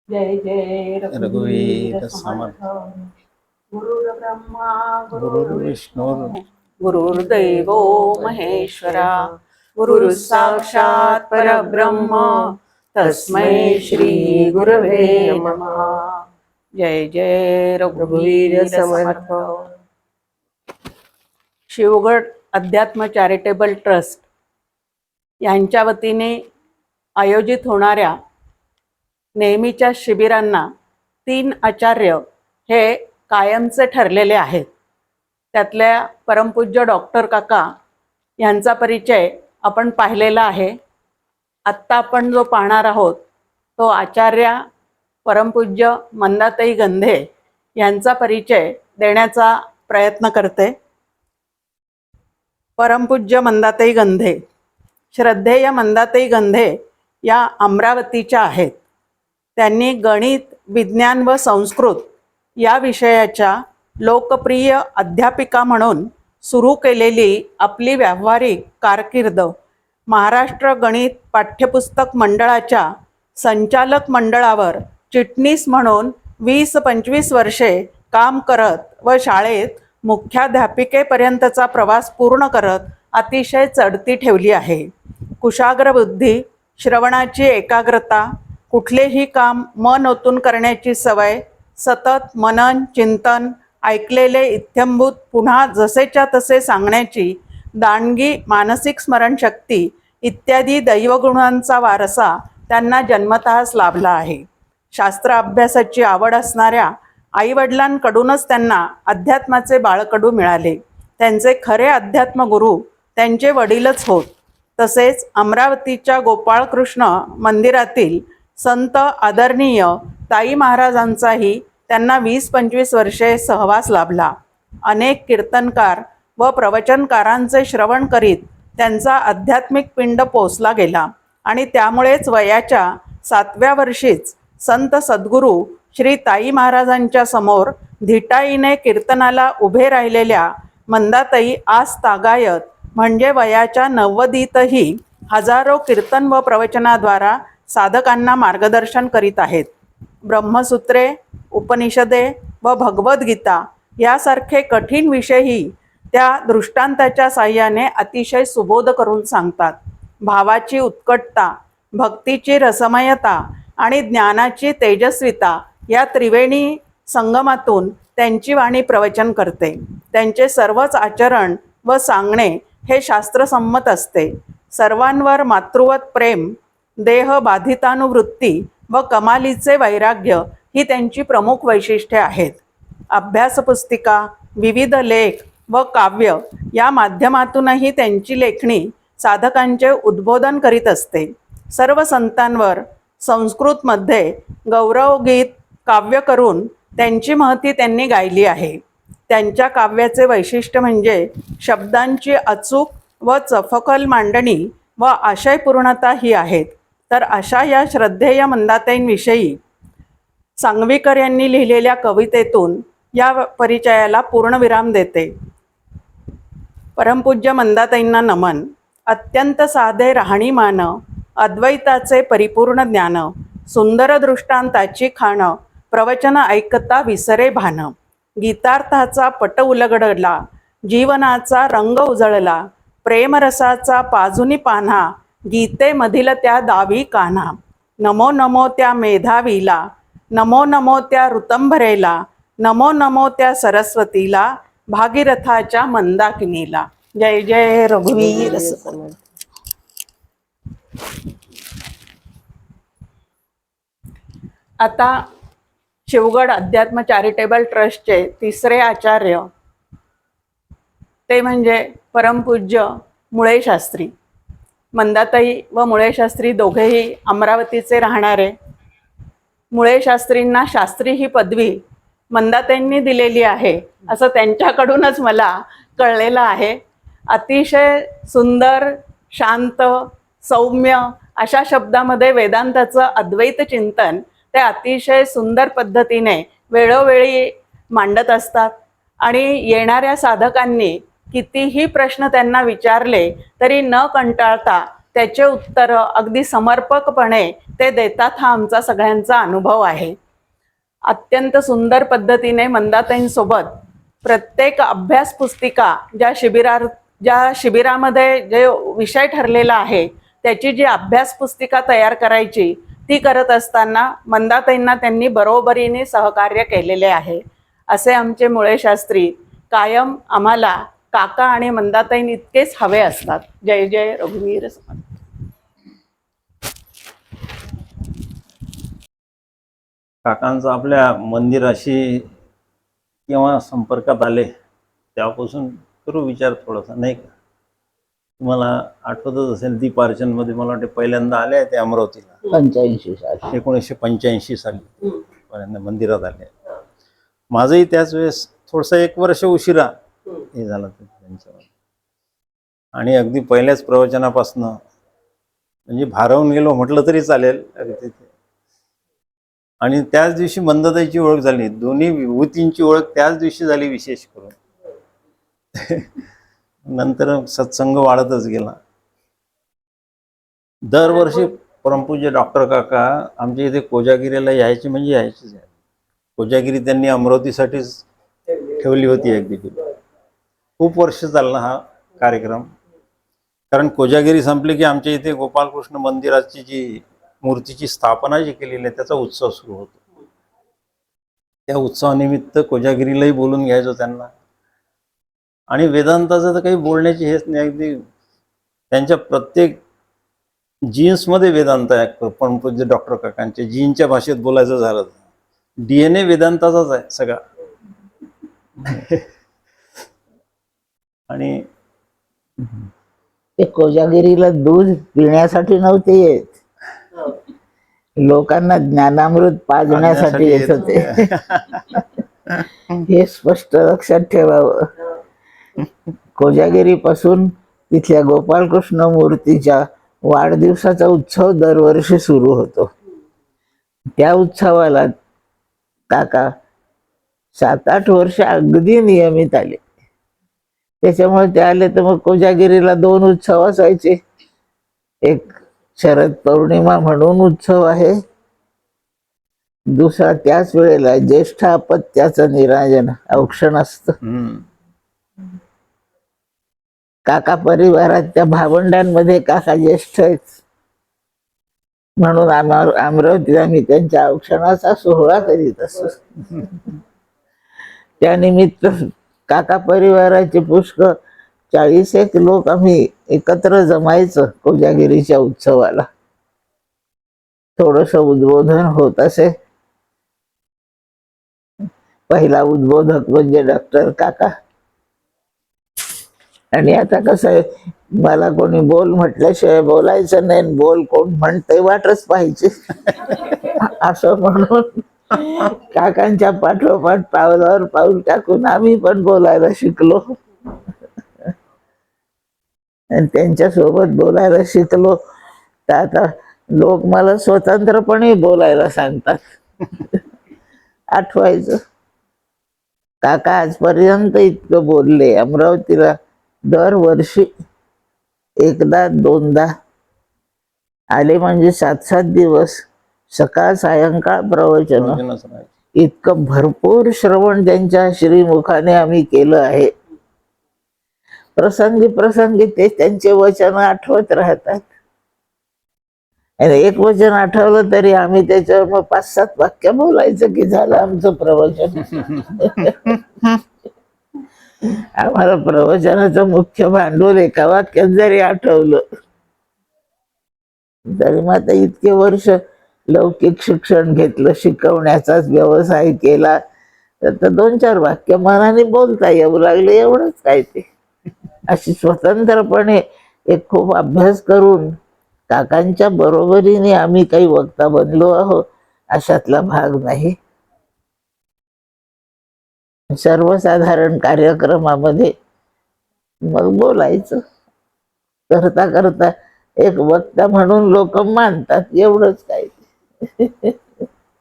जय जय रघुवीर रघुवीर समर्थ। समर्थ गुरुर्ब्रह्मा गुरुर्विष्णु गुरुर्विष्णू गुरुर्देवो महेश्वरा गुरु साक्षात परब्रह्म तस्मै श्री गुरवे नमः। जय जय रघुवीर समर्थ। शिवगड अध्यात्म चॅरिटेबल ट्रस्ट यांच्या वतीने आयोजित होणाऱ्या नेहमीच्या शिबिरांना 3 आचार्य हे कायमचे ठरलेले आहेत. त्यातल्या परमपूज्य डॉक्टर काका यांचा परिचय आपण पाहिलेला आहे. आत्ता आपण जो पाहणार आहोत तो आचार्य परमपूज्य मंदाताई गंधे यांचा परिचय देण्याचा प्रयत्न करते. परमपूज्य मंदाताई गंधे. श्रद्धेय मंदाताई गंधे या अमरावतीच्या आहेत. त्यांनी गणित, विज्ञान व संस्कृत या विषयाच्या लोकप्रिय अध्यापिका म्हणून सुरू केलेली आपली व्यावहारिक कारकीर्द महाराष्ट्र गणित पाठ्यपुस्तक मंडळाच्या संचालक मंडळावर चिटणीस म्हणून 20-25 वर्षे काम करत व शाळेत मुख्याध्यापिकेपर्यंतचा प्रवास पूर्ण करत अतिशय चढती ठेवली आहे. कुशाग्र बुद्धी, श्रवणाची एकाग्रता, कुठलेही काम मन ओतून करण्याची सवय, सतत मनन चिंतन, ऐकलेले इत्थंभूत पुन्हा जसेच्या तसे सांगण्याची दांडगी मानसिक स्मरणशक्ती इत्यादी दैवगुणांचा वारसा त्यांना जन्मतःच लाभला आहे. शास्त्र अभ्यासाची आवड असणाऱ्या आईवडिलांकडूनच त्यांना अध्यात्माचे बाळकडू मिळाले. त्यांचे खरे अध्यात्मगुरू त्यांचे वडीलच होत. तसेच अमरावतीच्या गोपाळकृष्ण मंदिरातील संत आदरणीय ताई महाराजांचाही त्यांना 20-25 वर्षे सहवास लाभला. अनेक कीर्तनकार व प्रवचनकारांचे श्रवण करीत त्यांचा आध्यात्मिक पिंड पोचला गेला आणि त्यामुळेच वयाच्या 7व्या वर्षीच संत सद्गुरू श्री ताई महाराजांच्या समोर धिटाईने कीर्तनाला उभे राहिलेल्या मंदाताई आज तागायत म्हणजे वयाच्या 90तही हजारो कीर्तन व प्रवचनाद्वारा साधकांना मार्गदर्शन करीत आहेत. ब्रह्मसूत्रे, उपनिषदे व भगवद्गीता यासारखे कठीण विषयही त्या दृष्टांताच्या साह्याने अतिशय सुबोध करून सांगतात. भावाची उत्कटता, भक्तीची रसमयता आणि ज्ञानाची तेजस्विता या त्रिवेणी संगमातून त्यांची वाणी प्रवचन करते. त्यांचे सर्वच आचरण व सांगणे हे शास्त्रसंमत असते. सर्वांवर मातृवत प्रेम, देह बाधितानुवृत्ती व कमालीचे वैराग्य ही त्यांची प्रमुख वैशिष्ट्ये आहेत. अभ्यासपुस्तिका, विविध लेख व काव्य या माध्यमातूनही त्यांची लेखणी साधकांचे उद्बोधन करीत असते. सर्व संतांवर संस्कृतमध्ये गौरवगीत काव्य करून त्यांची महती त्यांनी गायली आहे. त्यांच्या काव्याचे वैशिष्ट्य म्हणजे शब्दांची अचूक व चपखल मांडणी व आशयपूर्णता ही आहेत. तर अशा या श्रद्धेय मंदाताईंविषयी सांगवीकर यांनी लिहिलेल्या कवितेतून या परिचयाला पूर्णविराम देते. परमपूज्य मंदाताईंना नमन. अत्यंत साधे राहणीमान, अद्वैताचे परिपूर्ण ज्ञान, सुंदर दृष्टांताची खाण, प्रवचन ऐकता विसरे भान. गीतार्थाचा पट उलगडला, जीवनाचा रंग उजळला, प्रेमरसाचा पाजुनी पान्हा, गीतेमधील त्या दावी कान्हा. नमो नमो त्या मेधावीला, नमो नमो त्या ऋतंभरेला, नमो नमो त्या सरस्वतीला, भागीरथाच्या मंदाकिनीला. जय जय रघुवीर समर्थ. आता शिवगड अध्यात्म चॅरिटेबल ट्रस्टचे 3रे आचार्य ते म्हणजे परमपूज्य मुळे शास्त्री. मंदाताई व मुळे शास्त्री दोघेही अमरावतीचे राहणारे. मुळे शास्त्रींना शास्त्री ही पदवी मंदाताईंनी दिलेली आहे असं त्यांच्याकडूनच मला कळलेलं आहे. अतिशय सुंदर, शांत, सौम्य अशा शब्दामध्ये वेदांताचं अद्वैत चिंतन ते अतिशय सुंदर पद्धतीने वेळोवेळी मांडत असतात. आणि येणाऱ्या साधकांनी कितीही प्रश्न त्यांना विचारले तरी न कंटाळता त्याचे उत्तर अगदी समर्पकपणे ते देतात, हा आमचा सगळ्यांचा अनुभव आहे. अत्यंत सुंदर पद्धतीने मंदाताईंसोबत प्रत्येक अभ्यास पुस्तिका ज्या शिबिरामध्ये जे विषय ठरलेला आहे त्याची जी अभ्यास पुस्तिका तयार करायची ती करत असताना मंदाताईंना त्यांनी बरोबरीने सहकार्य केलेले आहे. असे आमचे मुळे शास्त्री कायम आम्हाला काका आणि मंदाताईं इतकेच हवे असतात. जय जय रघुवीर समर्थ. काकांचा आपल्या मंदिराशी केव्हा संपर्कात आले तेव्हापासून करू विचार थोडासा, नाही का? तुम्हाला आठवतच असेल, दीपार्चन मध्ये मला वाटते पहिल्यांदा आले ते अमरावतीला 85 साली 1985 साली पहिल्यांदा मंदिरात आले. माझंही त्याच वेळेस थोडंसं 1 वर्ष उशिरा हे झालं त्यांच्यावर. आणि अगदी पहिल्याच प्रवचनापासनं म्हणजे भारावून गेलो म्हटलं तरी चालेल अगदी ते. आणि त्याच दिवशी मंदाताईची ओळख झाली, दोन्ही विभूतींची ओळख त्याच दिवशी झाली विशेष करून. नंतर सत्संग वाढतच गेला. दरवर्षी परमपूज्य डॉक्टर काका आमच्या इथे कोजागिरीला यायचे म्हणजे यायचेच. कोजागिरी त्यांनी अमरावतीसाठीच ठेवली होती अगदी. खूप वर्ष चालला हा कार्यक्रम, कारण कोजागिरी संपली की आमच्या इथे गोपालकृष्ण मंदिराची जी मूर्तीची स्थापना जी केलेली आहे त्याचा उत्सव सुरू होतो. त्या उत्सवानिमित्त कोजागिरीलाही बोलून घ्यायचो त्यांना. आणि वेदांताचं तर काही बोलण्याची हेच नाही, अगदी त्यांच्या प्रत्येक जीन्समध्ये वेदांत आहे. पण पूज्य डॉक्टर काकांच्या जीनच्या भाषेत बोलायचं झालं DNA वेदांताचाच आहे सगळा. आणि ते कोजागिरीला दूध पिण्यासाठी नव्हते येत, लोकांना ज्ञानामृत पाजण्यासाठी येत होते. हे स्पष्ट लक्षात ठेवावं. कोजागिरी पासून तिथल्या गोपालकृष्ण मूर्तीच्या वाढदिवसाचा उत्सव दरवर्षी सुरू होतो. त्या उत्सवाला काका 7-8 वर्ष अगदी नियमित आले. त्याच्यामुळे ते आले तर मग कोजागिरीला 2 उत्सव असायचे. एक शरद पौर्णिमा म्हणून उत्सव आहे, दुसरा त्याच वेळेला ज्येष्ठ अपत्याचं निराजन औक्षण असतं. काका परिवारात त्या भावंडांमध्ये काका ज्येष्ठ आहेत म्हणून अमरावतीत आम्ही त्यांच्या औक्षणाचा सोहळा करीत असतो. त्यानिमित्त काका परिवाराचे पुष्कळ 40 लोक आम्ही एकत्र जमायचं कोजागिरीच्या उत्सवाला. थोडस उद्बोधन होत असे. पहिला उद्बोधक म्हणजे डॉक्टर काका. आणि आता कसं आहे, मला कोणी बोल म्हटल्याशिवाय बोलायचं नाही, बोल कोण म्हणते वाटच पाहिजे. असं म्हणून काकांच्या पाठोपाठ पावलावर पाऊल टाकून आम्ही पण बोलायला शिकलो. आणि त्यांच्या सोबत बोलायला शिकलो तर आता लोक मला स्वतंत्रपणे बोलायला सांगतात. आठवायचं काका आजपर्यंत इतकं बोलले. अमरावतीला दरवर्षी 1-2दा आले म्हणजे 7-7 दिवस सकाळ सायंकाळ प्रवचन. इतकं भरपूर श्रवण त्यांच्या श्रीमुखाने आम्ही केलं आहे. प्रसंगी प्रसंगी ते त्यांचे वचन आठवत राहतात. एक वचन आठवलं तरी आम्ही त्याच्यावर मग 5-7 वाक्य बोलायचं की झालं आमचं प्रवचन. आम्हाला प्रवचनाचं मुख्य भांडवल एका वाक्यात जरी आठवलं तरी मग आता इतके वर्ष लौकिक शिक्षण घेतलं, शिकवण्याचाच व्यवसाय केला, तर 2-4 वाक्य मनाने बोलता येऊ लागले, एवढंच काय ते. अशी स्वतंत्रपणे एक खूप अभ्यास करून काकांच्या बरोबरीने आम्ही काही वक्ता बनलो आहोत अशातला भाग नाही. सर्वसाधारण कार्यक्रमामध्ये मग बोलायचं करता करता एक वक्ता म्हणून लोक मानतात, एवढंच काय.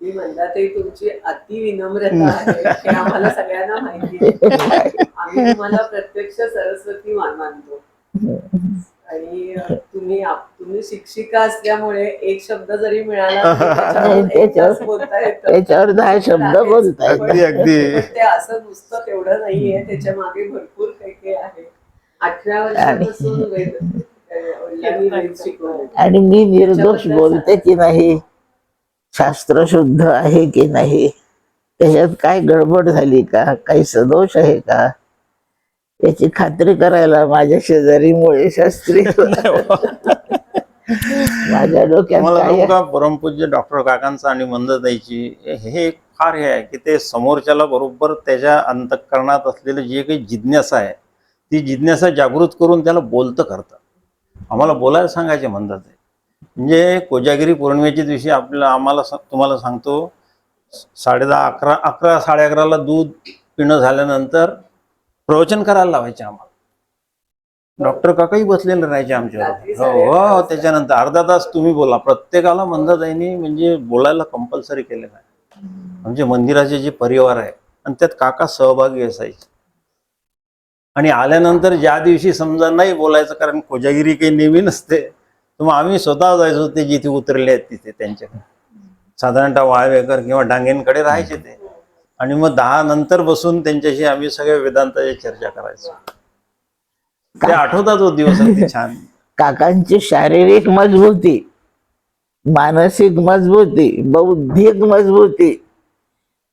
मी मंदाताई तुमची अति विनम्रता आहे हे आम्हाला सगळ्यांना माहिती आहे. आम्ही तुम्हाला प्रत्यक्ष सरस्वती मानतो. आणि तुम्ही शिक्षिका असल्यामुळे एक शब्द जरी मिळाला तरी नाही, त्याच्यावर एक तास बोलता येतं. त्याच्यावर 10 शब्द आहेच. बोलता येतात. अगदी अगदी पण ते असं नुसतं तेवढं नाहीये, त्याच्या मागे भरपूर काही काही आहे. 18 वर्षापासून वडिलांनी वेद शिकवले. आणि मी निर्दोष त्याच्याबद्दल बोलते की नाही, शास्त्र शुद्ध आहे की नाही, त्याच्यात काय गडबड झाली का, काही सदोष आहे का, याची खात्री करायला माझ्या शेजारी मुळे शास्त्री माझ्या डोक्यात मला काय सांगू का, परमपूज्य डॉक्टर काकांचं आणि मंदताईची हे एक फार हे आहे की ते समोरच्याला बरोबर त्याच्या अंतःकरणात असलेलं जे काही जिज्ञासा आहे ती जिज्ञासा जागृत करून त्याला बोलतं करतात. आम्हाला बोलायला सांगायचे मंदताई. म्हणजे कोजागिरी पौर्णिमेच्या दिवशी तुम्हाला सांगतो, 10:30 11 11:30ला दूध पिणं झाल्यानंतर प्रवचन करायला लावायचे आम्हाला. डॉक्टर काकाही बसलेले राहायचे रात्री आमच्यावर. हो हो, त्याच्यानंतर अर्धा तास तुम्ही बोला. प्रत्येकाला मंदताईंनी म्हणजे बोलायला कंपल्सरी केलेलं आहे. म्हणजे मंदिराचे जे परिवार आहे आणि त्यात काका सहभागी असायचे. आणि आल्यानंतर ज्या दिवशी समजा नाही बोलायचं, कारण कोजागिरी काही नेहमी नसते, तर मग आम्ही स्वतः जायचो ते जिथे उतरले आहेत तिथे त्यांच्याकडे. साधारणतः वाळवेकर किंवा डांगेंकडे राहायचे ते. आणि मग 10 नंतर बसून त्यांच्याशी आम्ही सगळ्या वेदांताची चर्चा करायचो. ते आठवतात तो दिवस अगदी छान. काकांची शारीरिक मजबूती, मानसिक मजबूती, बौद्धिक मजबूती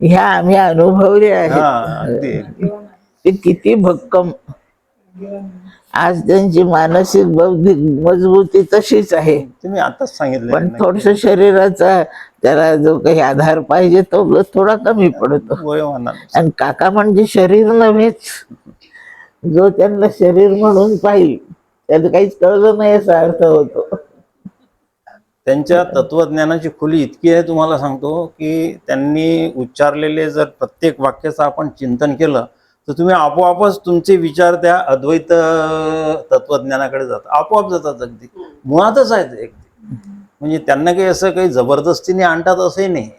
ह्या आम्ही अनुभवल्या हा, आहेत. अगदी. ते किती भक्कम. आज त्यांची मानसिक बौद्धिक मजबूती तशीच आहे, तुम्ही आताच सांगितलं पण थोडस शरीराचा त्याला जो काही आधार पाहिजे तो थोडा कमी पडतो. वयोमानानुसार. आणि काका म्हणजे शरीर नव्हेच, जो त्यांना शरीर म्हणून पाहिजे त्याला काहीच कळलं नाही असा अर्थ होतो. त्यांच्या तत्वज्ञानाची खोली इतकी आहे, तुम्हाला सांगतो की त्यांनी उच्चारलेले जर प्रत्येक वाक्याचं आपण चिंतन केलं तर तुम्ही आपोआपच तुमचे विचार त्या अद्वैत तत्वज्ञानाकडे जातात, आपोआप जातात. अगदी मुळातच आहेत अगदी. म्हणजे त्यांना काही असं काही जबरदस्तीने आणतात असंही नाही.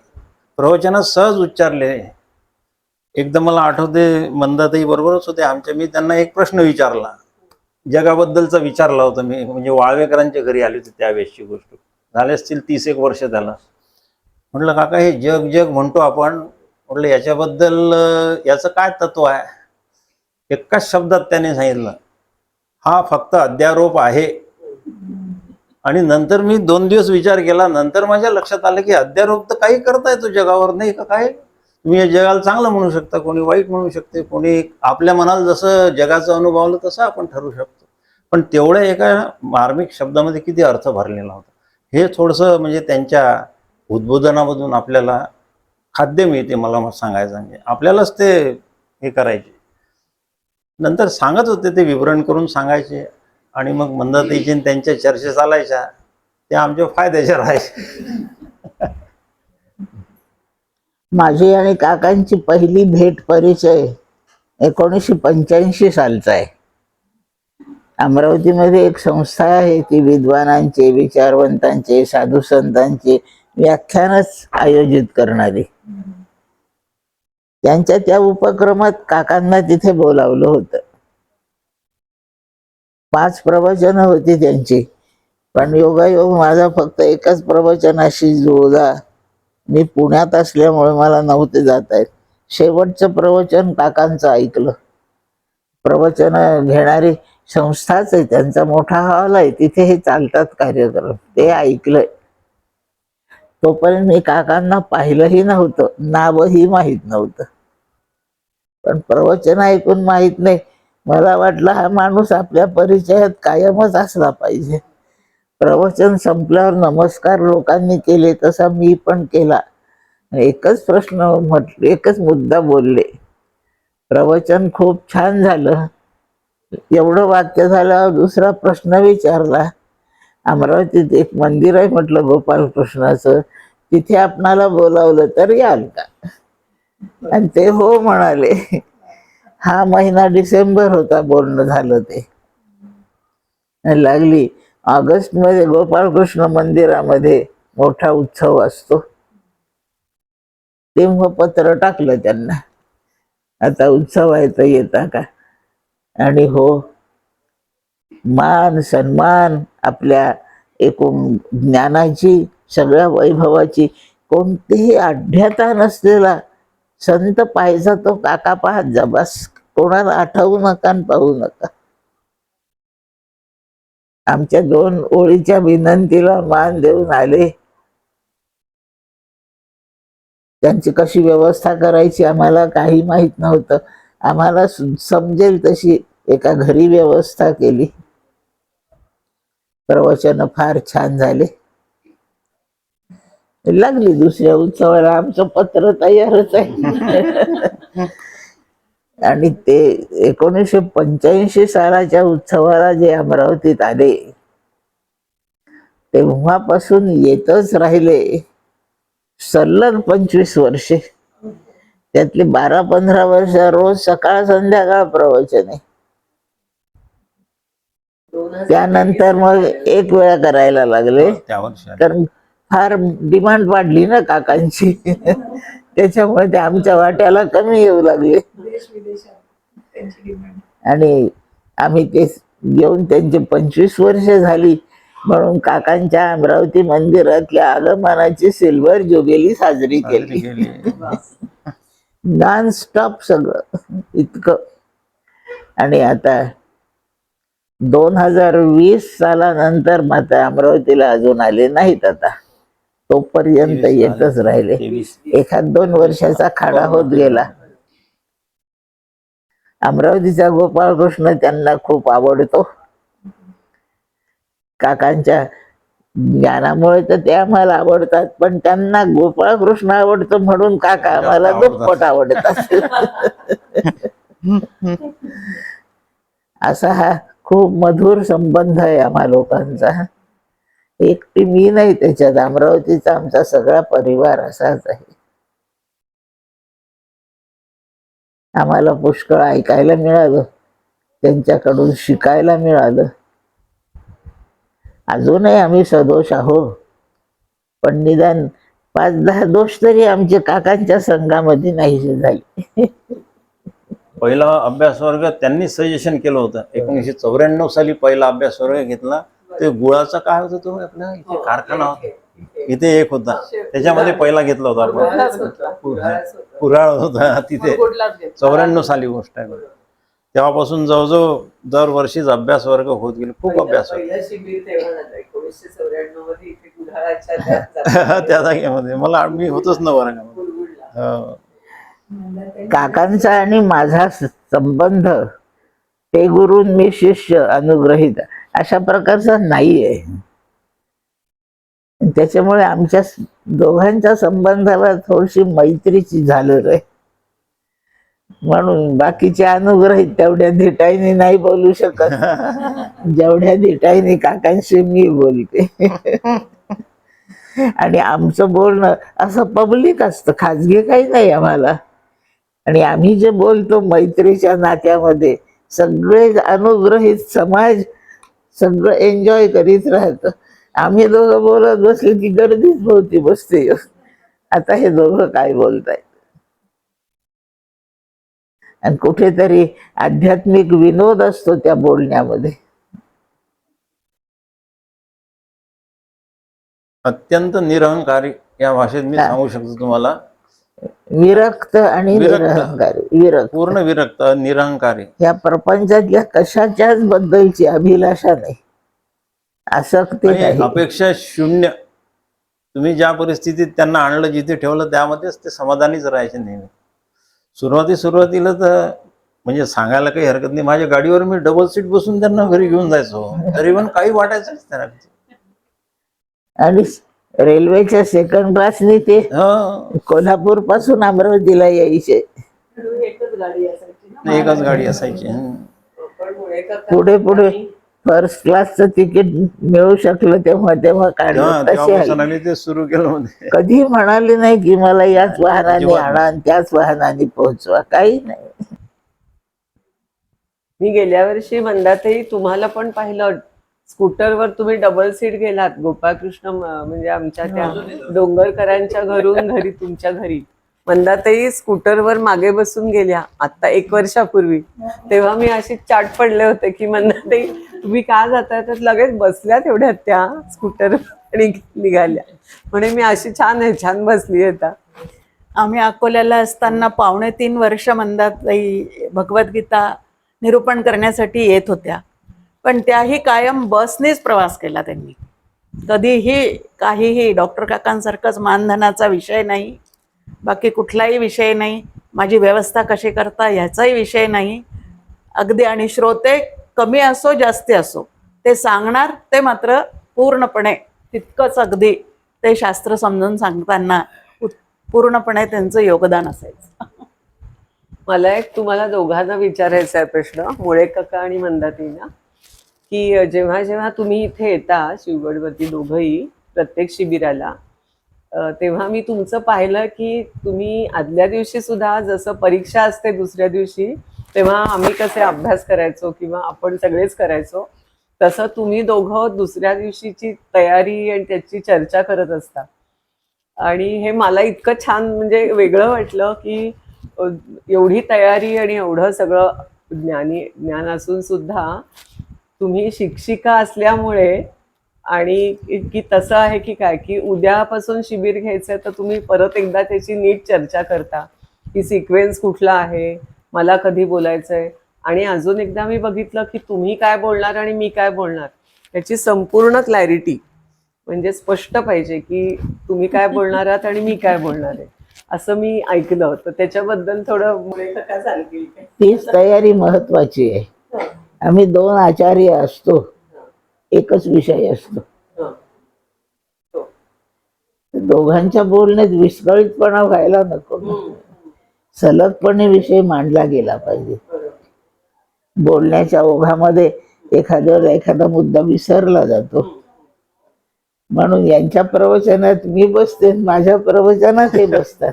प्रवचनात सहज उच्चारले. एकदा मला आठवते, मंदाताई बरोबरच होते आमच्या, मी त्यांना एक प्रश्न विचारला, जगाबद्दलचा विचारला होता मी. म्हणजे वाळवेकरांच्या घरी आली होती त्यावेळेसची गोष्ट, झाले असतील 30 एक वर्ष झालं. म्हटलं काका, हे जग जग म्हणतो आपण, म्हटलं याच्याबद्दल याचं काय तत्व आहे? एकाच शब्दात त्याने सांगितलं, हा फक्त अध्यारोप आहे. आणि नंतर मी 2 दिवस विचार केला, नंतर माझ्या लक्षात आलं की अध्यारोप तर काही करता येतो जगावर, नाही का? काय तुम्ही या जगाला चांगलं म्हणू शकता, कोणी वाईट म्हणू शकते, कोणी आपल्या मनाला जसं जगाचं अनुभवलं तसं आपण ठरवू शकतो. पण तेवढ्या एका मार्मिक शब्दामध्ये किती अर्थ भरलेला होता, हे थोडंसं म्हणजे त्यांच्या उद्बोधनामधून आपल्याला खाद्य मिळते. मला सांगायचं म्हणजे आपल्यालाच ते हे करायचे. नंतर सांगत होते ते विवरण करून सांगायचे, आणि मग मंदाताईची त्यांच्या चर्चा चालायच्या, ते आमच्या फायद्याच्या राहायचे. माझी आणि काकांची पहिली भेट परिचय 1985 सालचा आहे. अमरावतीमध्ये एक संस्था आहे, ती विद्वानांचे, विचारवंतांचे, साधू संतांचे व्याख्यानच आयोजित करणारी. त्यांच्या त्या उपक्रमात काकांना तिथे बोलावलं होतं. 5 प्रवचनं होती त्यांची, पण योगायोग माझा फक्त एकच प्रवचनाशी जुळला. मी पुण्यात असल्यामुळे मला नव्हते जाता येत. शेवटचं प्रवचन काकांचं ऐकलं. प्रवचन घेणारी संस्थाच आहे, त्यांचा मोठा हॉल आहे, तिथे हे चालतात कार्यक्रम, ते ऐकलंय. तोपर्यंत मी काकांना पाहिलंही नव्हतं, नावही माहीत नव्हतं. पण प्रवचन ऐकून माहीत नाही, मला वाटलं हा माणूस आपल्या परिचयात कायमच असला पाहिजे. प्रवचन संपल्यावर नमस्कार लोकांनी केले, तसा मी पण केला. एकच प्रश्न म्हटले, एकच मुद्दा बोलले, प्रवचन खूप छान झालं. एवढं वाक्य झाल्यावर दुसरा प्रश्न विचारला, अमरावतीत एक मंदिर आहे म्हटलं गोपालकृष्णाचं, तिथे आपणाला बोलावलं तर याल का? आणि ते हो म्हणाले. हा महिना डिसेंबर होता बोलणं झालं ते. लागली ऑगस्ट मध्ये गोपालकृष्ण मंदिरामध्ये मोठा उत्सव असतो, तेव्हा पत्र टाकलं त्यांना, आता उत्सव आहे तर येता का? आणि हो, मान सन्मान, आपल्या एकूण ज्ञानाची, सगळ्या वैभवाची कोणतीही आढ्यता नसलेला संत पाहायचा तो काका पाहत जा, बस. कोणाला आठवू नका आणि पाहू नका. आमच्या 2 ओळीच्या विनंतीला मान देऊन आले. त्यांची कशी व्यवस्था करायची आम्हाला काही माहित नव्हतं. आम्हाला समजेल तशी एका घरी व्यवस्था केली. प्रवचन फार छान झाले. लागली दुसऱ्या उत्सवाला. आमचं पत्र तयारच आहे. आणि ते 1985 सालाच्या उत्सवाला जे अमरावतीत आले तेव्हापासून येतच राहिले. सलग 25 वर्षे. त्यातली 12-15 वर्ष रोज सकाळ संध्याकाळ प्रवचन आहे. त्यानंतर मग एक वेळा करायला लागले, त्या वर्षी कारण फार डिमांड वाढली ना काकांची. त्याच्यामुळे ते आमच्या वाट्याला कमी येऊ लागले. आणि आम्ही ते घेऊन त्यांची 25 वर्ष झाली म्हणून काकांच्या अमरावती मंदिरातल्या आगमनाची सिल्वर जुबिली साजरी केली. नॉन स्टॉप सगळं इतकं. आणि आता 2020 सालानंतर मात्र अमरावतीला अजून आले नाहीत. आता तोपर्यंत येतच राहिले. 1-2 वर्षाचा खाडा होत गेला. अमरावतीचा गोपाळकृष्ण त्यांना खूप आवडतो. काकांच्या ज्ञानामुळे तर ते आम्हाला आवडतात, पण त्यांना गोपाळकृष्ण आवडतो म्हणून काका आम्हाला दुप्पट आवडतात. असा हा खूप मधुर संबंध आहे आम्हा लोकांचा. एकटी मी नाही त्याच्यात, अमरावतीचा आमचा सगळा परिवार असाच आहे. आम्हाला पुष्कळ ऐकायला मिळालं, त्यांच्याकडून शिकायला मिळालं. अजूनही आम्ही सदोष आहोत, पण निदान 5-10 दोष तरी आमच्या काकांच्या संघामध्ये नाहीसे झाले. पहिला अभ्यास वर्ग त्यांनी सजेशन केलं होतं. 1994 साली पहिला अभ्यास वर्ग घेतला. ते गुळाचा काय होता तो आपला इथे कारखाना होता, इथे एक होता, त्याच्यामध्ये पहिला घेतला होता आपण. कुऱ्हाड होता तिथे. 94 साली गोष्ट आहे. तेव्हापासून जवळजवळ दरवर्षीच अभ्यास वर्ग होत गेले. खूप अभ्यास पहिलं शिबिर तेव्हा झालं 1994 मध्ये इथे गुऱ्हाळाच्या त्या जागेमध्ये मला मी होतच ना वर्गामध्ये. काकांचा आणि माझा संबंध ते गुरु मी शिष्य अनुग्रहित अशा प्रकारचा नाही आहे. त्याच्यामुळे आमच्या दोघांच्या संबंधाला थोडीशी मैत्रीची झालर आहे. म्हणून बाकीचे अनुग्रहित तेवढ्या धिटाईने नाही बोलू शकत जेवढ्या धिटाईने काकांशी मी बोलते. आणि आमचं बोलणं असं पब्लिक असतं, खाजगी काही नाही आम्हाला. आणि आम्ही जे बोलतो मैत्रीच्या नात्यामध्ये सगळे अनुग्रहित समाज सगळं एन्जॉय करीत राहतं. आम्ही दोघं बोलत बसले की गर्दीच भोवती बसते. आता हे दोघं काय बोलताय. आणि कुठेतरी आध्यात्मिक विनोद असतो त्या बोलण्यामध्ये. अत्यंत निरहंकारी या भाषेत मी सांगू शकतो तुम्हाला. विरक्त आणि निरहंकारी. विरक्त, पूर्ण विरक्त, निरहंकारी. या प्रपंचातल्या कशाच्याच बद्दलची अभिलाषा नाही, आसक्ती नाही, अपेक्षा शून्य. तुम्ही ज्या परिस्थितीत त्यांना आणलं, जिथे ठेवलं त्यामध्येच ते समाधानीच राहायचे नेहमी. सुरुवातीला तर म्हणजे सांगायला काही हरकत नाही, माझ्या गाडीवर मी डबल सीट बसून त्यांना घरी घेऊन जायचो, तरी पण काही वाटायचं त्यांना. आणि रेल्वेच्या सेकंड क्लासने ते कोल्हापूर पासून अमरावतीला यायचे. एकच गाडी असायची ना. एकच गाडी असायची. पुढे पुढे फर्स्ट क्लासचं तिकीट मिळू शकलं तेव्हा काढलं. ते सुरू केलं. कधी म्हणाले नाही की मला याच वाहनाने आणा आणि त्याच वाहनाने पोहोचवा, काही नाही. मी गेल्या वर्षी मंदाताई तुम्हाला पण पाहिलं, स्कूटरवर तुम्ही डबल सीट गेलात गोपाळकृष्ण म्हणजे आमच्या त्या डोंगरकरांच्या घरून घरी तुमच्या घरी. मंदाताई स्कूटरवर मागे बसून गेल्या आता 1 वर्षापूर्वी. तेव्हा मी अशी चाट पडले होते की मंदाताई तुम्ही का जाताय, तर लगेच बसल्या तेवढ्या त्या स्कूटर आणि निघाल्या. म्हणे मी अशी छान बसली आता. आम्ही अकोल्याला असताना 2.5 वर्ष मंदाताई भगवद्गीता निरूपण करण्यासाठी येत होत्या, पण त्याही कायम बसनेच प्रवास केला त्यांनी. कधीही काहीही डॉक्टर काकांसारखाच मानधनाचा विषय नाही, बाकी कुठलाही विषय नाही, माझी व्यवस्था कशी करता ह्याचाही विषय नाही. अगदी आणि श्रोते कमी असो जास्ती असो ते सांगणार ते मात्र पूर्णपणे तितकंच अगदी ते शास्त्र समजून सांगताना पूर्णपणे त्यांचं योगदान असायचं. मला एक तुम्हाला दोघांना विचारायचा आहे प्रश्न, मुळे काका आणि मंदाताईंना, की जेव्हा जेव्हा तुम्ही इथे येता शिवगडवरती दोघंही प्रत्येक शिबिराला, तेव्हा मी तुमचं पाहिलं की तुम्ही आदल्या दिवशी सुद्धा जसं परीक्षा असते दुसऱ्या दिवशी तेव्हा आम्ही कसे अभ्यास करायचो किंवा आपण सगळेच करायचो, तसं तुम्ही दोघं दुसऱ्या दिवशीची तयारी आणि त्याची चर्चा करत असता. आणि हे मला इतकं छान म्हणजे वेगळं वाटलं की एवढी तयारी आणि एवढं सगळं ज्ञान असून सुद्धा तुम्ही शिक्षिका असल्यामुळे, आणि की तसं आहे की काय की उद्यापासून शिबिर घ्यायचं तर तुम्ही परत एकदा त्याची नीट चर्चा करता की सिक्वेन्स कुठला आहे, मला कधी बोलायचंय, आणि अजून एकदा मी बघितलं की तुम्ही काय बोलणार आणि मी काय बोलणार त्याची संपूर्ण क्लॅरिटी, म्हणजे स्पष्ट पाहिजे की तुम्ही काय बोलणार आहात आणि मी काय बोलणार आहे, असं मी ऐकलं. तर त्याच्याबद्दल थोडं मुळे काका सांगतील काय? तीच तयारी महत्वाची आहे. आम्ही 2 आचार्य असतो, एकच विषय असतो. दोघांच्या बोलण्यात विस्कळीतपणा व्हायला नको. सलगपणे विषय मांडला गेला पाहिजे. बोलण्याच्या ओघामध्ये एखादा मुद्दा विसरला जातो. म्हणून यांच्या प्रवचनात मी बसते, माझ्या प्रवचनात हे बसतात.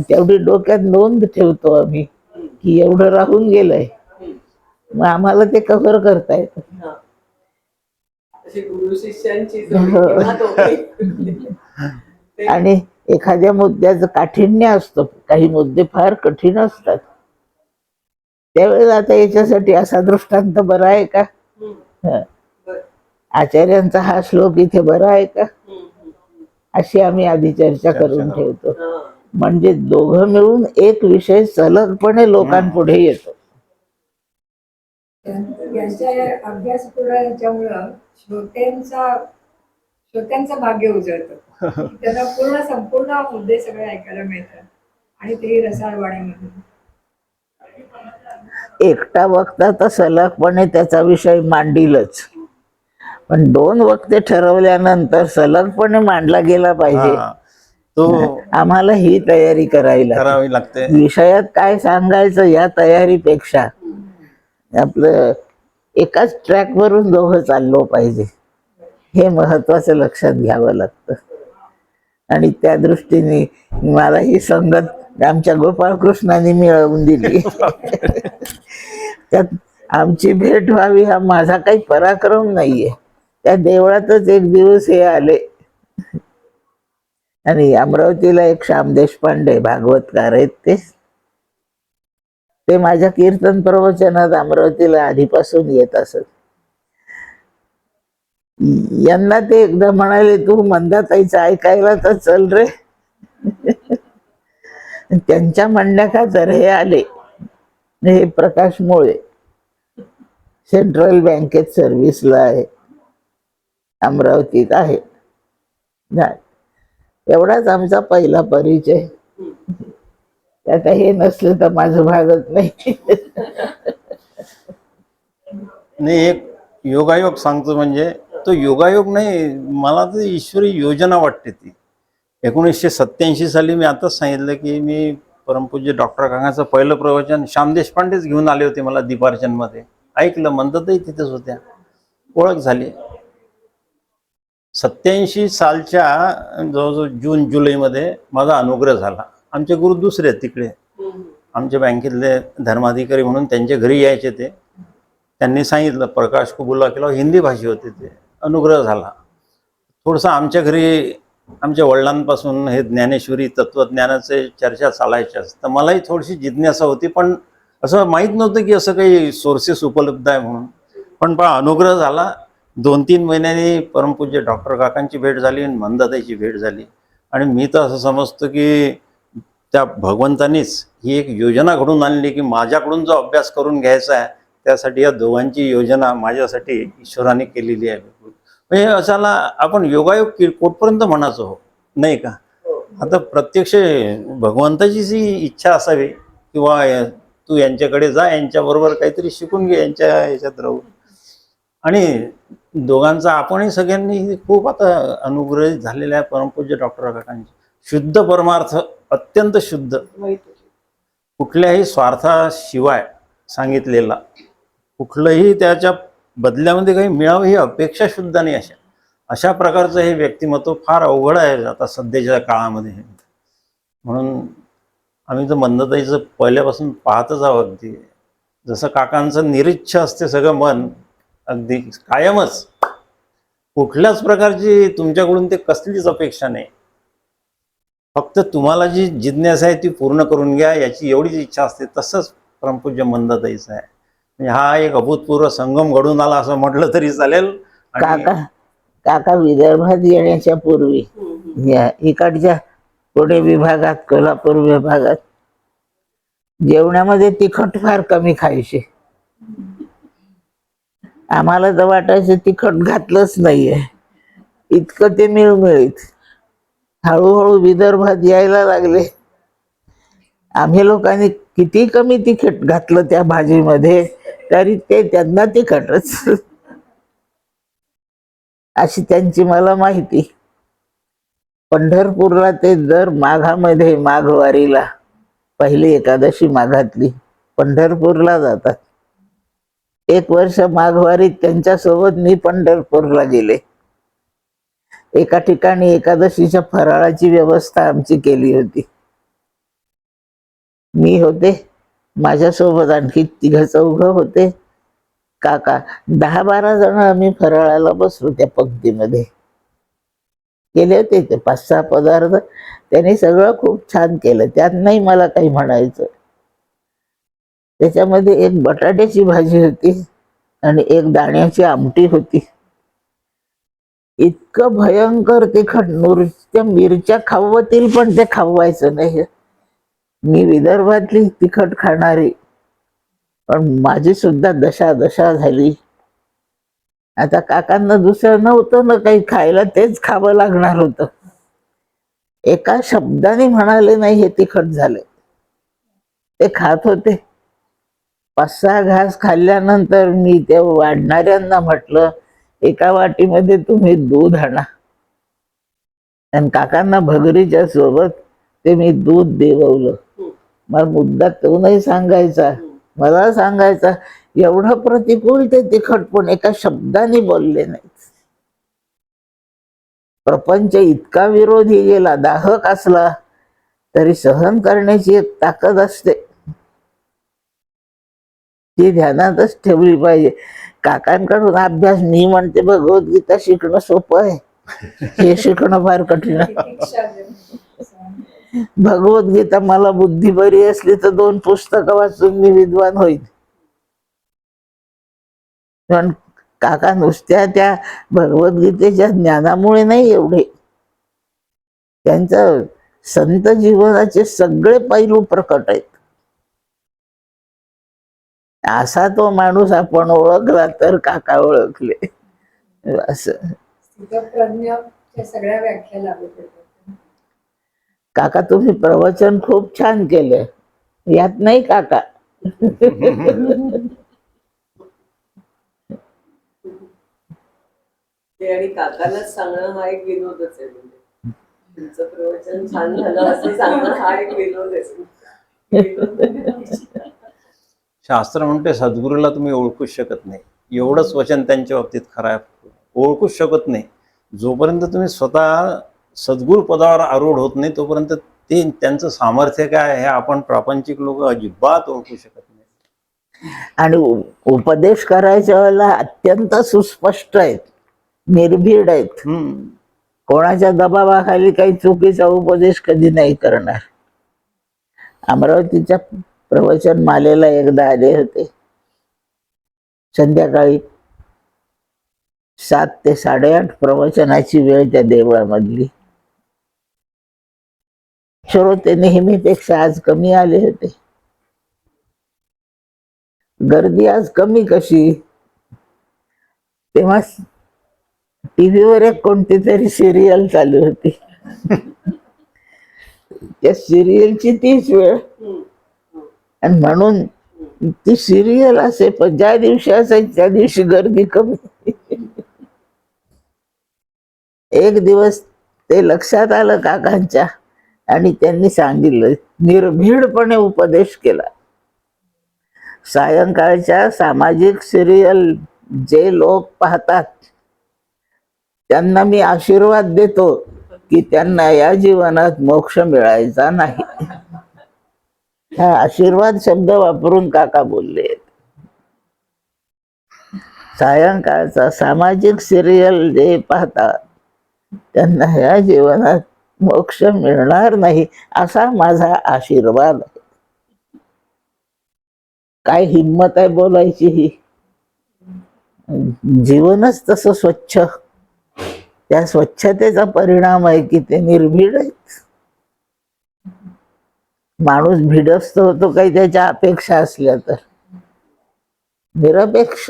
तेवढी डोक्यात नोंद ठेवतो आम्ही की एवढं राहून गेलंय, मग आम्हाला ते कव्हर करता येतं. अशी गुरु शिष्यांची जोडी किंवा दोघे. आणि एखाद्या मुद्द्याचं काठिण्य असतं, काही मुद्दे फार कठीण असतात, त्यावेळेला आता याच्यासाठी असा दृष्टांत बरा आहे का, आचार्यांचा हा श्लोक इथे बरा आहे का, अशी आम्ही आधी चर्चा करून ठेवतो. म्हणजे दोघं मिळून एक विषय सलगपणे लोकांपुढे येतो. यांच्या अभ्यास याच्यामुळं श्रोत्यांचं भाग्य उजळतं. त्यांना संपूर्ण मुद्दे सगळे ऐकायला मिळतात आणि तेही रसाळवाणीमध्ये. एकटा वक्ता तर सलगपणे त्याचा विषय मांडीलच, पण 2 वक्ते ठरवल्यानंतर सलगपणे मांडला गेला पाहिजे. तो आम्हाला ही तयारी करावी लागते. विषयात काय सांगायचं या तयारीपेक्षा आपलं एकाच ट्रॅक वरून दोघं चाललो पाहिजे, हे महत्वाचं लक्षात घ्यावं लागतं. आणि त्या दृष्टीने मला ही संगत आमच्या गोपाळकृष्णाने मिळवून दिली. त्यात आमची भेट व्हावी हा माझा काही पराक्रम नाहीये. त्या देवळातच एक दिवस हे आले, आणि अमरावतीला एक श्याम देशपांडे भागवतकार आहेत, ते माझ्या कीर्तन प्रवचनात अमरावतीला आधीपासून येत असत. यांना ते एकदा म्हणाले, तू मंदाताईचं ऐकायला तर चल रे. त्यांच्या म्हणण्याखातर हे आले. हे प्रकाश मोळे सेंट्रल बँकेत सर्व्हिसला आहे, अमरावतीत आहे. एवढाच आमचा पहिला परिचय. आता हे नसलं तर माझं भागत नाही. नाही, एक योगायोग सांगतो, म्हणजे तो योगायोग नाही, मला तर ईश्वरी योजना वाटते ती. 1987 साली मी आताच सांगितलं की मी परमपूज्य डॉक्टर काकांचं पहिलं प्रवचन श्याम देशपांडेच घेऊन आले होते मला दीपार्चनमध्ये. ऐकलं, म्हणतातही तिथेच होत्या, ओळख झाली. 87 सालच्या जवळजवळ जून जुलैमध्ये माझा अनुग्रह झाला. आमचे गुरु दुसरे आहेत तिकडे, आमच्या बँकेतले धर्माधिकारी म्हणून त्यांच्या घरी यायचे ते. त्यांनी सांगितलं, प्रकाश को बुला केला, हिंदी भाषी होते ते. अनुग्रह झाला. थोडंसं आमच्या घरी आमच्या वडिलांपासून हे ज्ञानेश्वरी तत्वज्ञानाचे चर्चा चालायच्याच, तर मलाही थोडीशी जिज्ञासा होती, पण असं माहीत नव्हतं की असं काही सोर्सेस उपलब्ध आहे म्हणून. पण अनुग्रह झाला. 2-3 महिन्यांनी परमपूज्य डॉक्टर काकांची भेट झाली आणि मंदाताईची भेट झाली. आणि मी तर असं समजतो की त्या भगवंतानीच ही एक योजना घडून आणली की माझ्याकडून जो अभ्यास करून घ्यायचा आहे त्यासाठी या दोघांची योजना माझ्यासाठी ईश्वराने केलेली आहे. म्हणजे असाला आपण योगायोग कुठपर्यंत म्हणायचो हो, नाही का? आता प्रत्यक्ष भगवंताची जी इच्छा असावी किंवा तू यांच्याकडे जा, यांच्याबरोबर काहीतरी शिकून घे, यांच्या ह्याच्यात राहू. आणि दोघांचा आपणही सगळ्यांनी खूप आता अनुग्रहित झालेला आहे परमपूज्य डॉक्टर काकांची. शुद्ध परमार्थ, अत्यंत शुद्ध, कुठल्याही स्वार्थाशिवाय सांगितलेला, कुठलंही त्याच्या बदल्यामध्ये काही मिळावं ही अपेक्षा सुद्धा नाही. अशा प्रकारचं हे व्यक्तिमत्व फार अवघड आहे आता सध्याच्या काळामध्ये. म्हणून आम्ही तर मंदताईचं पहिल्यापासून पाहतच आहोत. अगदी जसं काकांचं निरीच्छ असते सगळं मन, अगदी कायमच, कुठल्याच प्रकारची तुमच्याकडून ते कसलीच अपेक्षा नाही. फक्त तुम्हाला जी जिज्ञासा आहे ती पूर्ण करून घ्या याची एवढीच इच्छा असते. तसंच परमपूज्य मंदाताईचं आहे. म्हणजे हा एक अभूतपूर्व संगम घडून आला असं म्हटलं तरी चालेल. काका काका विदर्भात येण्याच्या पूर्वी या इकडच्या पुणे विभागात, कोल्हापूर विभागात जेवणामध्ये तिखट फार कमी खायचे. आम्हाला तर वाटायचं तिखट घातलंच नाहीये, इतकं ते मिळमिळीत. हळूहळू विदर्भात यायला लागले. आम्ही लोकांनी किती कमी तिखट घातलं त्या भाजीमध्ये तरी ते त्यांना तिखटच, अशी त्यांची मला माहिती. पंढरपूरला ते दर माघामध्ये, माघवारीला, पहिली एकादशी माघातली पंढरपूरला जातात. 1 वर्ष माघवारीत त्यांच्यासोबत मी पंढरपूरला गेले. एका ठिकाणी एकादशीच्या फराळाची व्यवस्था आमची केली होती. मी होते, माझ्यासोबत आणखी 3-4 होते. काका 10-12 जण आम्ही फराळाला बसलो. त्या पंक्तीमध्ये केले होते ते 5-6 पदार्थ. त्यांनी सगळं खूप छान केलं, त्यात नाही मला काही म्हणायचं. त्याच्यामध्ये एक बटाट्याची भाजी होती आणि एक दाण्याची आमटी होती. इतकं भयंकर तिखट, नुसत्या मिरच्या खावतील पण ते खावायचं नाही. मी विदर्भातली तिखट खाणारी, पण माझी सुद्धा दशा झाली. आता काकांना दुसरं नव्हतं ना काही खायला, तेच खावं लागणार होतं. एका शब्दाने म्हणाले नाही हे तिखट झाले, ते खात होते. 5-6 घास खाल्ल्यानंतर मी त्या वाढणाऱ्यांना म्हटलं, एका वाटीमध्ये तुम्ही दूध आणा. आणि काकांना भगरीच्या सोबत ते मी दूध देवलं. मला मुद्दा तो नाही सांगायचा, मला सांगायचा एवढं प्रतिकूल ते तिखट, पण एका शब्दाने बोलले नाही. प्रपंच इतका विरोधी गेला, दाहक असला तरी सहन करण्याची एक ताकद असते, ती ध्यानातच ठेवली पाहिजे. काकांकडून अभ्यास, मी म्हणते भगवद्गीता शिकणं सोपं आहे, हे शिकणं फार कठीण आहे. भगवद्गीता, मला बुद्धी बरी असली तर 2 पुस्तकं वाचून मी विद्वान होईल. पण काका नुसत्या त्या भगवद्गीतेच्या ज्ञानामुळे नाही, एवढे त्यांचं संत जीवनाचे सगळे पैलू प्रकट आहेत. असा तो माणूस आपण ओळखला तर काका ओळखले. असं स्थितप्रज्ञाच्या सगळ्या व्याख्या लागू पडतात. काका तुम्ही प्रवचन खूप छान केले, यात नाही काका. ते आणि काकांनाच सांगणं हा एक विनोदच आहे. म्हणजे तुमचं प्रवचन छान झालं असं सांगणं हा एक विनोद आहे. शास्त्र म्हणते सद्गुरूला तुम्ही ओळखूच शकत नाही. एवढंच वचन त्यांच्या बाबतीत खरं आहे, ओळखूच शकत नाही. जोपर्यंत तुम्ही स्वतः सद्गुरू पदावर आरूढ होत नाही तोपर्यंत ते त्यांचं सामर्थ्य काय हे आपण प्रापंचिक लोक अजिबात ओळखू शकत नाही. आणि उपदेश करायच्या वेळेला अत्यंत सुस्पष्ट आहेत, निर्भीड आहेत. कोणाच्या दबावाखाली काही चुकीचा उपदेश कधी नाही करणार. अमरावतीच्या प्रवचन मालेला एकदा आले होते. संध्याकाळी 7 ते 8:30 प्रवचनाची वेळ त्या देवळामधली. श्रोते नेहमीपेक्षा आज कमी आले होते. गर्दी आज कमी कशी? तेव्हा टीव्हीवर एक कोणती तरी सिरियल चालू होती. त्या सिरियलची तीच वेळ, आणि म्हणून ती सिरियल असे पण ज्या दिवशी असायची त्या दिवशी गर्दी कमी. एक दिवस ते लक्षात आलं काकांच्या, आणि त्यांनी सांगितलं, निर्भीडपणे उपदेश केला. सायंकाळच्या सामाजिक सिरियल जे लोक पाहतात त्यांना मी आशीर्वाद देतो की त्यांना या जीवनात मोक्ष मिळायचा नाही. हा आशीर्वाद शब्द वापरून काका बोलले. सायंकाळचा सामाजिक सिरियल जे पाहतात त्यांना या जीवनात मोक्ष मिळणार नाही, असा माझा आशीर्वाद आहे. काय हिंमत आहे बोलायची ही? जीवनच तसं स्वच्छ, त्या स्वच्छतेचा परिणाम आहे की ते निर्भीड आहेत. माणूस भिडस्त होतो काही त्याच्या अपेक्षा असल्या तर. निरपेक्ष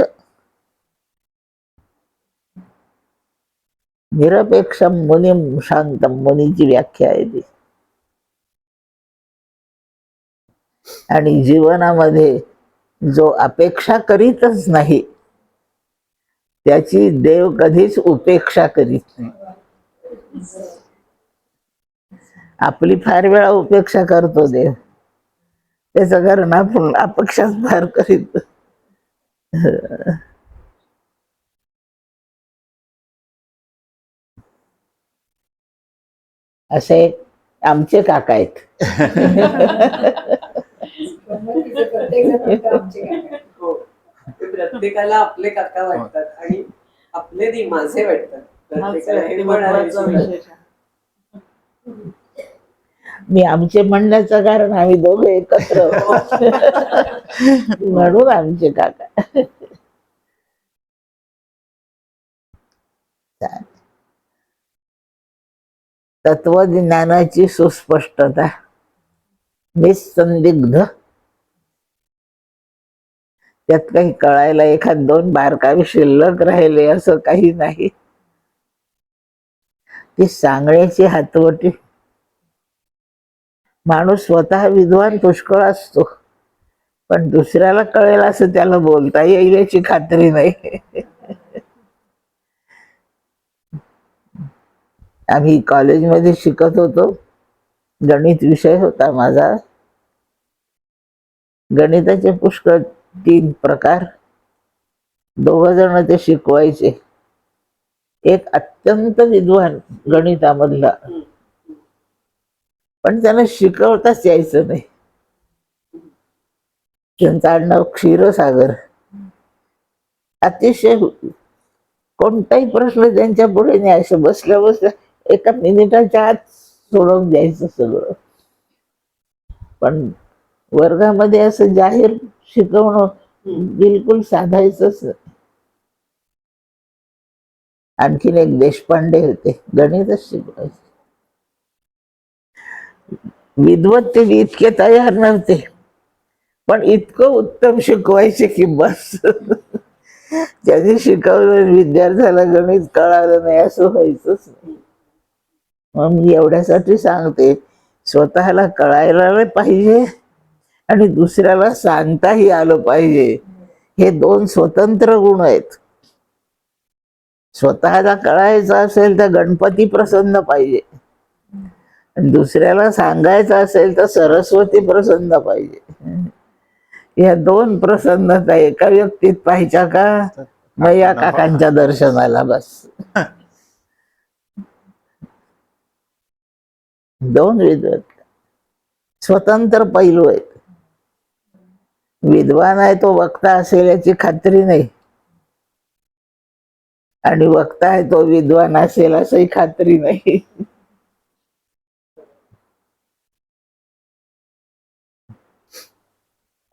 निरपेक्ष मुनी शांतम, मुनीची व्याख्या आहे ती. आणि जीवनामध्ये जो अपेक्षा करीतच नाही त्याची देव कधीच उपेक्षा करीत नाही. आपली फार वेळा उपेक्षा करतो देव, त्याचं कारण आपण अपेक्षाच फार करीत. असे आमचे काका आहेत. गंमतीचं प्रत्येक जण म्हणतं आमचे काय. हो, ते प्रत्येकाला आपले काका वाटतात आणि आपले नाही माझे वाटतात प्रत्येकाला. हे म्हणायचं विशेष. मी आमचे म्हणण्याचं कारण आम्ही दोघं एकत्र म्हणून आमचे काका. तत्वज्ञानाची सुस्पष्टता, निसंदिग्ध, त्यात काही कळायला 1-2 बारकावे शिल्लक राहिले असं काही नाही. ती सांगण्याची हातवटी. माणूस स्वतः विद्वान पुष्कळ असतो, पण दुसऱ्याला कळेल असं त्याला बोलता येईल याची खात्री नाही. आम्ही कॉलेजमध्ये शिकत होतो, गणित विषय होता माझा. गणिताचे पुष्कळ 3 प्रकार, 2 जण ते शिकवायचे. एक अत्यंत विद्वान गणितामधला, पण त्याला शिकवताच यायचं नाही. त्यांचं आडनाव क्षीरसागर. अतिशय कोणताही प्रश्न त्यांच्या पुढे नाही, असं बसल्या बसल्या 1 मिनिटाच्या आत सोडवून द्यायचं सगळं. पण वर्गामध्ये असं जाहीर शिकवणं बिलकुल साधायचंच नाही. आणखीन एक देशपांडे होते, गणितच शिकवायचे. विद्वत ते इतके तयार नव्हते, पण इतकं उत्तम शिकवायचे की बस. त्यांनी शिकवलं विद्यार्थ्याला गणित कळालं नाही असं व्हायचंच नाही. मग मी एवढ्यासाठी सांगते, स्वतःला कळायला पाहिजे आणि दुसऱ्याला सांगताही आलं पाहिजे. हे 2 स्वतंत्र गुण आहेत. स्वतःला कळायचं असेल तर गणपती प्रसन्न पाहिजे, आणि दुसऱ्याला सांगायचं असेल तर सरस्वती प्रसन्न पाहिजे. या 2 प्रसन्नता एका व्यक्तीत पाहिजे का? मग या काकांच्या दर्शनाला बस. 2 विद्वान स्वतंत्र पैलू आहेत. विद्वान आहे तो वक्ता असेल याची खात्री नाही. आणि वक्ताय तो विद्वान असेल असंही खात्री नाही.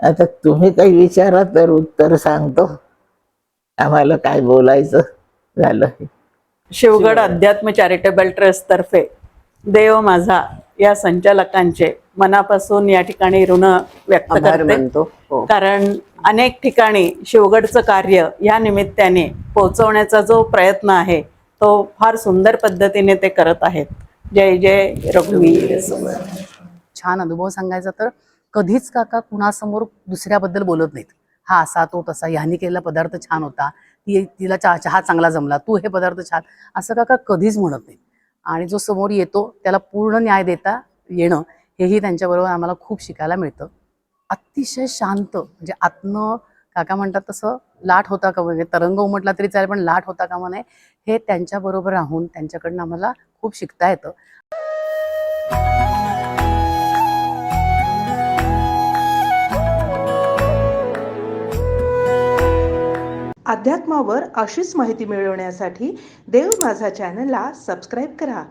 आता तुम्ही काही विचारा तर उत्तर सांगतो. आम्हाला काय बोलायचं झालं. शिवगड अध्यात्म चॅरिटेबल ट्रस्ट तर्फे देव माझा या संचालकांचे मनापासून या ठिकाणी ऋण व्यक्त आभार करते. मानतो. हो. कारण अनेक ठिकाणी शिवगडचं कार्य या निमित्ताने पोहोचवण्याचा जो प्रयत्न आहे तो फार सुंदर पद्धतीने ते करत आहेत. जय जय रघुवीर समर्थ. छान अनुभव सांगायचा तर कधीच काका कुणासमोर दुसऱ्याबद्दल बोलत नाहीत. हा असा तो तसा, ह्यानी केलेला पदार्थ छान होता, तिला चहा चांगला जमला, तू हे पदार्थ छान, असं काका कधीच म्हणत नाहीत. आणि जो समोर येतो त्याला पूर्ण न्याय देता येणं हेही त्यांच्याबरोबर आम्हाला खूप शिकायला मिळतं. अतिशय शांत, म्हणजे आतनं काका म्हणतात तसं लाट होता का, म्हणजे तरंग उमटला तरी चालेल पण लाट होता कामा नये, हे त्यांच्याबरोबर राहून त्यांच्याकडनं आम्हाला खूप शिकता येतं. अध्यात्मावर अशीच माहिती मिळवण्यासाठी देव माझा चॅनलला सबस्क्राईब करा